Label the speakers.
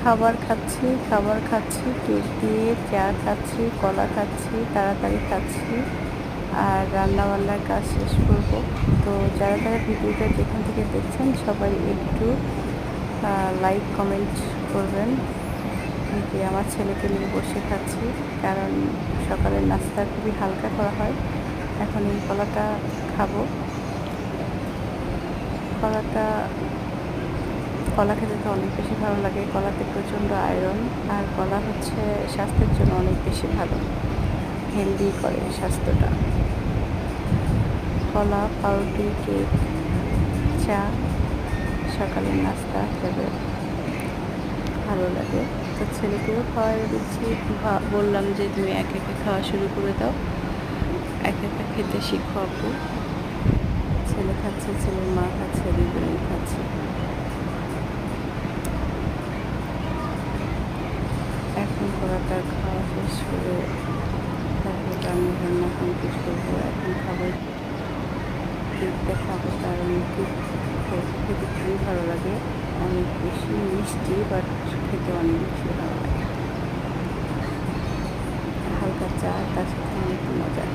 Speaker 1: খাবার খাচ্ছি, কেক দিয়ে চা খাচ্ছি, কলা খাচ্ছি, তাড়াতাড়ি খাচ্ছি আর রান্নাবান্নার কাজ শেষ করব। তো যারা যারা ভিডিওটা যেখান থেকে দেখছেন সবাই একটু লাইক কমেন্ট করবেন। যে আমার ছেলেকে নিয়ে বসে খাচ্ছি, কারণ সকালের নাস্তা খুবই হালকা করা হয়। এখন এই কলাটা খাবো। কলা খেতে তো অনেক বেশি ভালো লাগে। কলাতে প্রচণ্ড আয়রন, আর কলা হচ্ছে স্বাস্থ্যের জন্য অনেক বেশি ভালো, হেলদি করে স্বাস্থ্যটা। কলা, পাউরুটি, কেক, চা সকালের নাস্তা হিসেবে ভালো লাগে। তো ছেলেকেও খাওয়াই দিচ্ছি। বললাম যে তুমি একা একা খাওয়া শুরু করে দাও, একা একা খেতে শিখো আপু। ছেলে খাচ্ছে, ছেলের মা খাচ্ছে, দুজনেই খাচ্ছে। এখন কলাটা খাওয়া শেষ করে তারপর রান্না কমপ্লিট করবো। এখন খাবার কেকটা খাবো, কারণ কেক খেতে খুবই ভালো লাগে, অনেক বেশি মিষ্টি, বাট খেতে অনেক বেশি ভালো লাগে। হালকা চা, তার সাথে অনেক মজা।